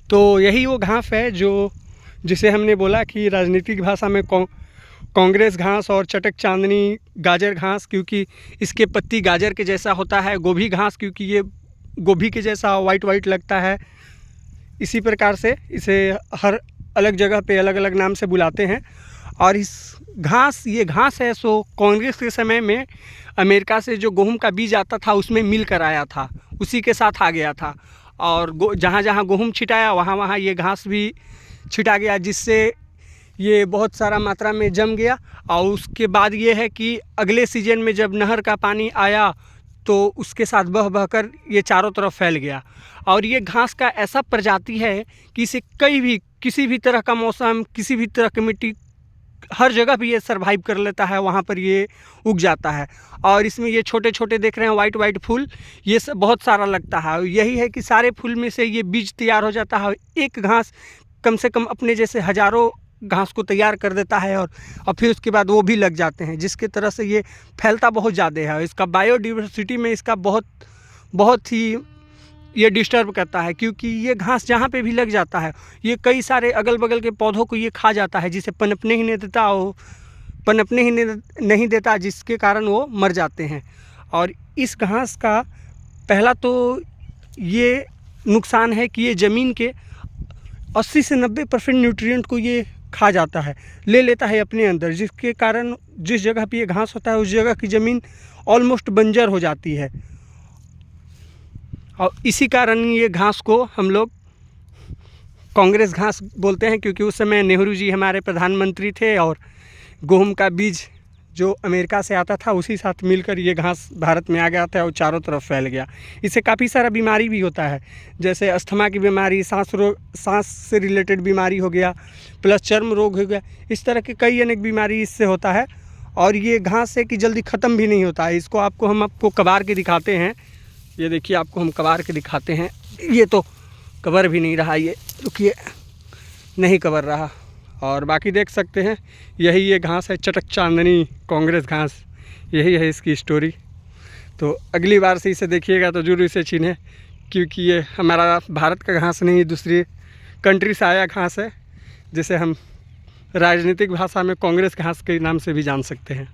तो यही वो घास है जो जिसे हमने बोला कि राजनीतिक भाषा में कांग्रेस घास और चटक चांदनी गाजर घास, क्योंकि इसके पत्ती गाजर के जैसा होता है। गोभी घास क्योंकि ये गोभी के जैसा वाइट वाइट लगता है। इसी प्रकार से इसे हर अलग जगह पे अलग अलग नाम से बुलाते हैं। और ये घास है सो कांग्रेस के समय में अमेरिका से जो गेहूं का बीज आता था उसमें मिल कर आया था, उसी के साथ आ गया था। और जहाँ जहाँ गेहूं छिटाया वहाँ वहाँ ये घास भी छिटा गया, जिससे ये बहुत सारा मात्रा में जम गया। और उसके बाद ये है कि अगले सीजन में जब नहर का पानी आया तो उसके साथ बह बह कर ये चारों तरफ फैल गया। और ये घास का ऐसा प्रजाति है कि इसे किसी भी तरह का मौसम, किसी भी तरह की मिट्टी, हर जगह भी ये सरवाइव कर लेता है, वहाँ पर ये उग जाता है। और इसमें ये छोटे छोटे देख रहे हैं वाइट वाइट फूल, ये सब बहुत सारा लगता है। यही है कि सारे फूल में से ये बीज तैयार हो जाता है। एक घास कम से कम अपने जैसे हज़ारों घास को तैयार कर देता है और फिर उसके बाद वो भी लग जाते हैं, जिसके तरह से ये फैलता बहुत ज़्यादा है। इसका बायोडाइवर्सिटी में इसका बहुत ही ये डिस्टर्ब करता है, क्योंकि ये घास जहाँ पे भी लग जाता है ये कई सारे अगल बगल के पौधों को ये खा जाता है, जिसे पनपने ही नहीं देता, जिसके कारण वो मर जाते हैं। और इस घास का पहला तो ये नुकसान है कि ये ज़मीन के 80 से 90% न्यूट्रिएंट को ये खा जाता है, ले लेता है अपने अंदर, जिसके कारण जिस जगह पे ये घास होता है उस जगह की ज़मीन ऑलमोस्ट बंजर हो जाती है। और इसी कारण ये घास को हम लोग कांग्रेस घास बोलते हैं, क्योंकि उस समय नेहरू जी हमारे प्रधानमंत्री थे और गेहूं का बीज जो अमेरिका से आता था उसी साथ मिलकर ये घास भारत में आ गया था और चारों तरफ फैल गया। इससे काफ़ी सारा बीमारी भी होता है, जैसे अस्थमा की बीमारी, सांस से रिलेटेड बीमारी हो गया, प्लस चर्म रोग हो गया। इस तरह के कई अनेक बीमारी इससे होता है। और ये घास है कि जल्दी ख़त्म भी नहीं होता है। इसको हम आपको कबार के दिखाते हैं। ये देखिए, आपको हम कबार के दिखाते हैं। ये तो कबर भी नहीं रहा, ये रुकिए, नहीं कबर रहा। और बाकी देख सकते हैं यही ये घास है, चटक चांदनी कांग्रेस घास, यही है इसकी स्टोरी। तो अगली बार से इसे देखिएगा तो जरूर इसे चीन्हें, क्योंकि ये हमारा भारत का घास नहीं, दूसरी कंट्री से आया घास है, जिसे हम राजनीतिक भाषा में कांग्रेस घास के नाम से भी जान सकते हैं।